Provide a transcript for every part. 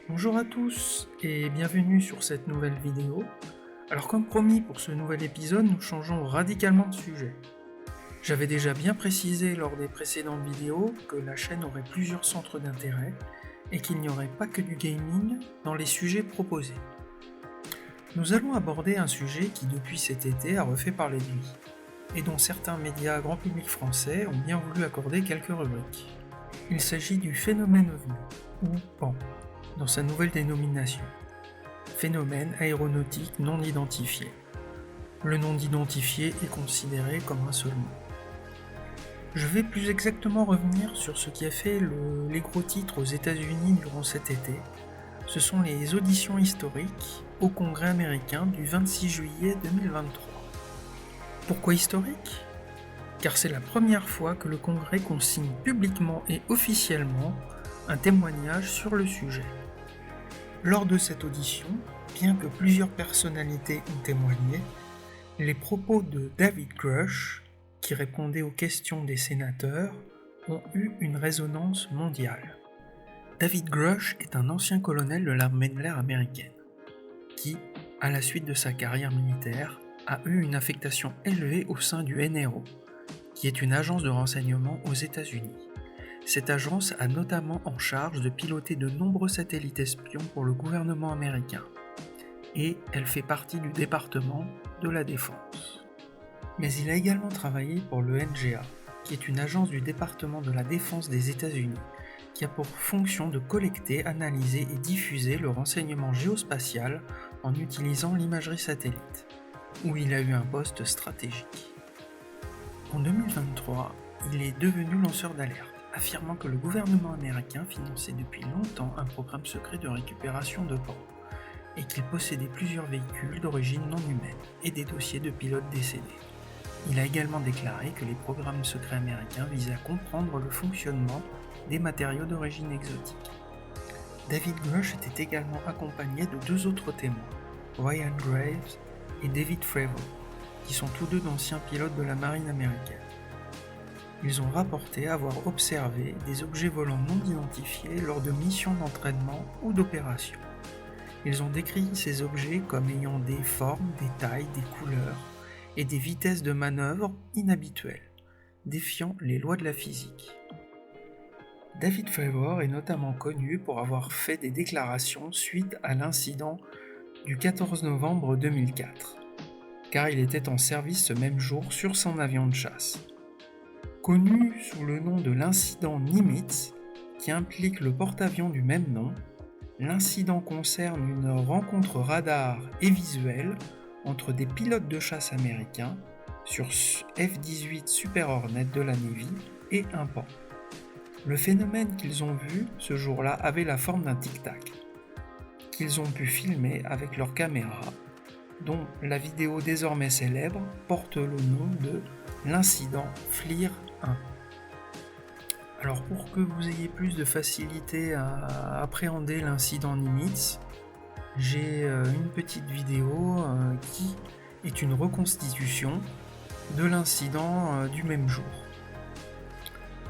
Bonjour à tous et bienvenue sur cette nouvelle vidéo. Alors comme promis pour ce nouvel épisode, nous changeons radicalement de sujet. J'avais déjà bien précisé lors des précédentes vidéos que la chaîne aurait plusieurs centres d'intérêt et qu'il n'y aurait pas que du gaming dans les sujets proposés. Nous allons aborder un sujet qui depuis cet été a refait parler de lui et dont certains médias grand public français ont bien voulu accorder quelques rubriques. Il s'agit du phénomène OVNI, ou PAN, dans sa nouvelle dénomination. Phénomène aéronautique non identifié. Le non identifié est considéré comme un seul mot. Je vais plus exactement revenir sur ce qui a fait les gros titres aux États-Unis durant cet été. Ce sont les auditions historiques au Congrès américain du 26 juillet 2023. Pourquoi historique ? Car c'est la première fois que le Congrès consigne publiquement et officiellement un témoignage sur le sujet. Lors de cette audition, bien que plusieurs personnalités ont témoigné, les propos de David Grush, qui répondait aux questions des sénateurs, ont eu une résonance mondiale. David Grush est un ancien colonel de l'armée de l'air américaine, qui, à la suite de sa carrière militaire, a eu une affectation élevée au sein du NRO, qui est une agence de renseignement aux États-Unis. Cette agence a notamment en charge de piloter de nombreux satellites espions pour le gouvernement américain, et elle fait partie du département de la Défense. Mais il a également travaillé pour le NGA, qui est une agence du département de la Défense des États-Unis, qui a pour fonction de collecter, analyser et diffuser le renseignement géospatial en utilisant l'imagerie satellite, où il a eu un poste stratégique. En 2023, il est devenu lanceur d'alerte, affirmant que le gouvernement américain finançait depuis longtemps un programme secret de récupération de PAN, et qu'il possédait plusieurs véhicules d'origine non humaine et des dossiers de pilotes décédés. Il a également déclaré que les programmes secrets américains visaient à comprendre le fonctionnement des matériaux d'origine exotique. David Grush était également accompagné de deux autres témoins, Ryan Graves et David Fravor, qui sont tous deux d'anciens pilotes de la marine américaine. Ils ont rapporté avoir observé des objets volants non identifiés lors de missions d'entraînement ou d'opérations. Ils ont décrit ces objets comme ayant des formes, des tailles, des couleurs et des vitesses de manœuvre inhabituelles, défiant les lois de la physique. David Fravor est notamment connu pour avoir fait des déclarations suite à l'incident du 14 novembre 2004, car il était en service ce même jour sur son avion de chasse. Connu sous le nom de l'incident Nimitz, qui implique le porte-avions du même nom, l'incident concerne une rencontre radar et visuelle entre des pilotes de chasse américains sur F-18 Super Hornet de la Navy et un PAN. Le phénomène qu'ils ont vu ce jour-là avait la forme d'un tic-tac, qu'ils ont pu filmer avec leur caméra, dont la vidéo désormais célèbre porte le nom de l'incident FLIR 1. Alors pour que vous ayez plus de facilité à appréhender l'incident Nimitz, j'ai une petite vidéo qui est une reconstitution de l'incident du même jour.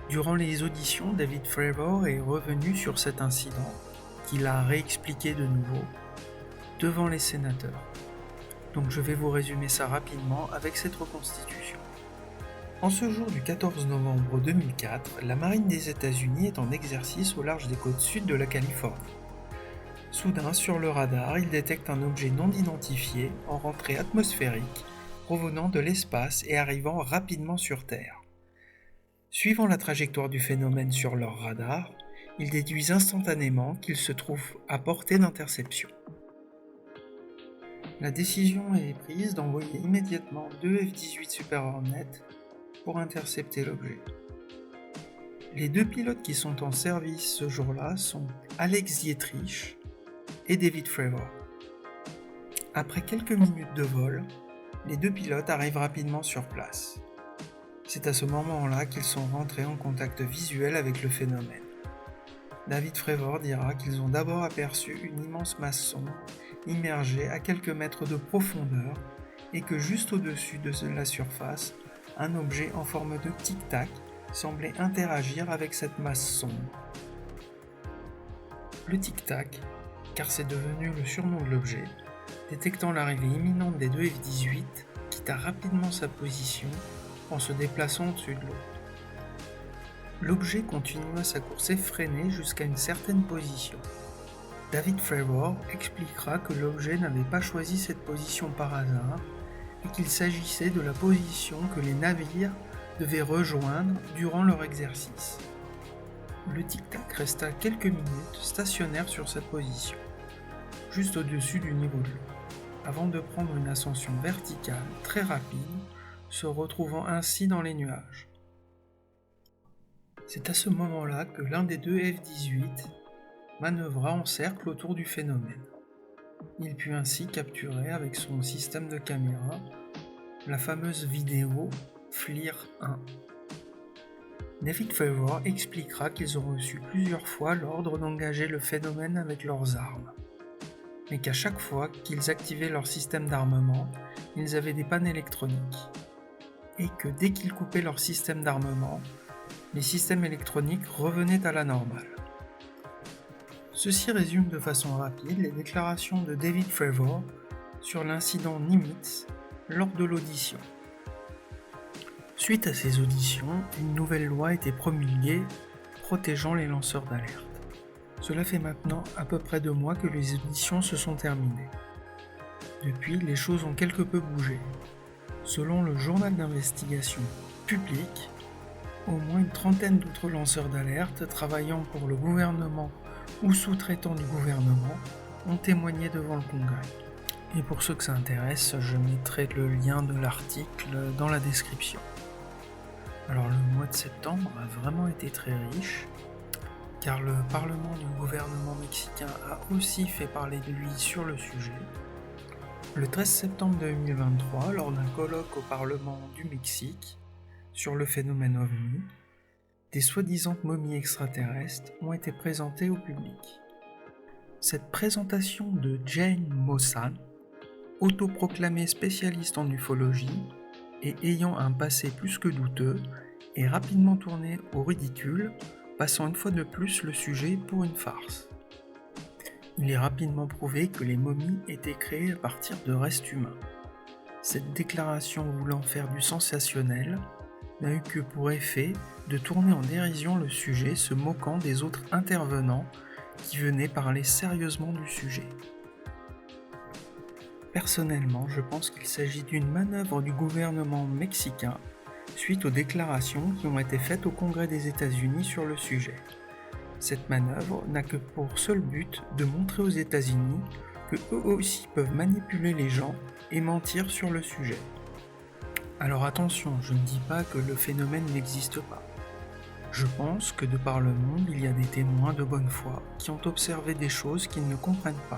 Durant les auditions, David Fravor est revenu sur cet incident, qu'il a réexpliqué de nouveau devant les sénateurs. Donc je vais vous résumer ça rapidement avec cette reconstitution. En ce jour du 14 novembre 2004, la marine des États-Unis est en exercice au large des côtes sud de la Californie. Soudain, sur le radar, il détecte un objet non identifié en rentrée atmosphérique provenant de l'espace et arrivant rapidement sur Terre. Suivant la trajectoire du phénomène sur leur radar, ils déduisent instantanément qu'il se trouve à portée d'interception. La décision est prise d'envoyer immédiatement deux F-18 Super Hornet pour intercepter l'objet. Les deux pilotes qui sont en service ce jour-là sont Alex Dietrich et David Fravor. Après quelques minutes de vol, les deux pilotes arrivent rapidement sur place. C'est à ce moment-là qu'ils sont rentrés en contact visuel avec le phénomène. David Fravor dira qu'ils ont d'abord aperçu une immense masse sombre immergée à quelques mètres de profondeur et que juste au-dessus de la surface, un objet en forme de tic-tac semblait interagir avec cette masse sombre. Le tic-tac car c'est devenu le surnom de l'objet, détectant l'arrivée imminente des deux F-18, quitta rapidement sa position en se déplaçant au-dessus de l'eau. L'objet continua sa course effrénée jusqu'à une certaine position. David Fravor expliquera que l'objet n'avait pas choisi cette position par hasard et qu'il s'agissait de la position que les navires devaient rejoindre durant leur exercice. Le tic-tac resta quelques minutes stationnaire sur cette position, juste au-dessus du niveau de l'eau, avant de prendre une ascension verticale très rapide, se retrouvant ainsi dans les nuages. C'est à ce moment-là que l'un des deux F-18 manœuvra en cercle autour du phénomène. Il put ainsi capturer avec son système de caméra la fameuse vidéo FLIR 1. David Fravor expliquera qu'ils ont reçu plusieurs fois l'ordre d'engager le phénomène avec leurs armes, mais qu'à chaque fois qu'ils activaient leur système d'armement, ils avaient des pannes électroniques, et que dès qu'ils coupaient leur système d'armement, les systèmes électroniques revenaient à la normale. Ceci résume de façon rapide les déclarations de David Fravor sur l'incident Nimitz lors de l'audition. Suite à ces auditions, une nouvelle loi a été promulguée protégeant les lanceurs d'alerte. Cela fait maintenant à peu près 2 mois que les auditions se sont terminées. Depuis, les choses ont quelque peu bougé. Selon le journal d'investigation public, au moins une trentaine d'autres lanceurs d'alerte travaillant pour le gouvernement ou sous-traitants du gouvernement ont témoigné devant le Congrès. Et pour ceux que ça intéresse, je mettrai le lien de l'article dans la description. Alors le mois de septembre a vraiment été très riche, car le Parlement du gouvernement mexicain a aussi fait parler de lui sur le sujet. Le 13 septembre 2023, lors d'un colloque au Parlement du Mexique sur le phénomène OVNI, des soi-disant momies extraterrestres ont été présentées au public. Cette présentation de Jane Maussan, autoproclamée spécialiste en ufologie et ayant un passé plus que douteux, est rapidement tournée au ridicule, passant une fois de plus le sujet pour une farce. Il est rapidement prouvé que les momies étaient créées à partir de restes humains. Cette déclaration voulant faire du sensationnel n'a eu que pour effet de tourner en dérision le sujet, se moquant des autres intervenants qui venaient parler sérieusement du sujet. Personnellement, je pense qu'il s'agit d'une manœuvre du gouvernement mexicain suite aux déclarations qui ont été faites au Congrès des États-Unis sur le sujet. Cette manœuvre n'a que pour seul but de montrer aux États-Unis que eux aussi peuvent manipuler les gens et mentir sur le sujet. Alors attention, je ne dis pas que le phénomène n'existe pas. Je pense que de par le monde, il y a des témoins de bonne foi qui ont observé des choses qu'ils ne comprennent pas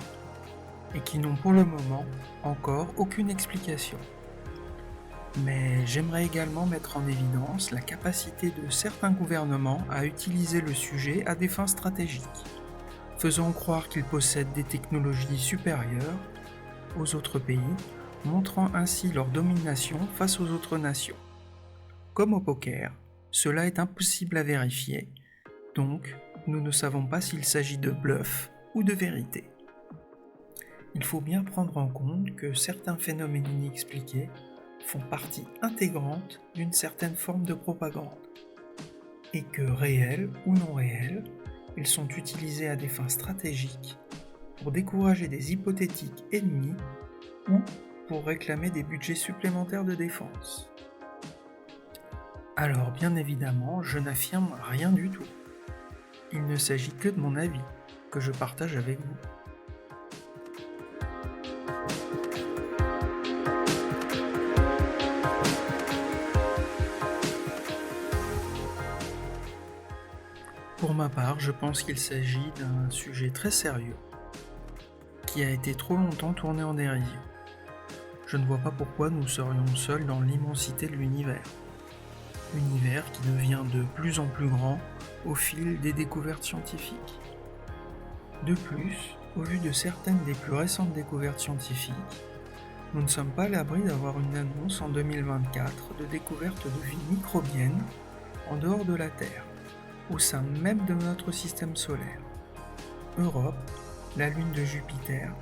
et qui n'ont pour le moment encore aucune explication. Mais j'aimerais également mettre en évidence la capacité de certains gouvernements à utiliser le sujet à des fins stratégiques, faisant croire qu'ils possèdent des technologies supérieures aux autres pays, montrant ainsi leur domination face aux autres nations. Comme au poker, cela est impossible à vérifier, donc nous ne savons pas s'il s'agit de bluff ou de vérité. Il faut bien prendre en compte que certains phénomènes inexpliqués font partie intégrante d'une certaine forme de propagande, et que réels ou non réels, ils sont utilisés à des fins stratégiques pour décourager des hypothétiques ennemis ou pour réclamer des budgets supplémentaires de défense. Alors bien évidemment, je n'affirme rien du tout. Il ne s'agit que de mon avis, que je partage avec vous. Pour ma part, je pense qu'il s'agit d'un sujet très sérieux, qui a été trop longtemps tourné en dérision. Je ne vois pas pourquoi nous serions seuls dans l'immensité de l'univers. Univers qui devient de plus en plus grand au fil des découvertes scientifiques. De plus, au vu de certaines des plus récentes découvertes scientifiques, nous ne sommes pas à l'abri d'avoir une annonce en 2024 de découverte de vie microbienne en dehors de la Terre, au sein même de notre système solaire. Europe, la lune de Jupiter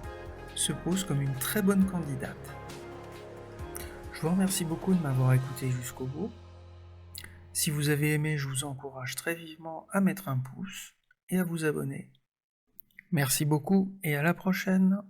se pose comme une très bonne candidate. Je vous remercie beaucoup de m'avoir écouté jusqu'au bout. Si vous avez aimé, je vous encourage très vivement à mettre un pouce et à vous abonner. Merci beaucoup et à la prochaine!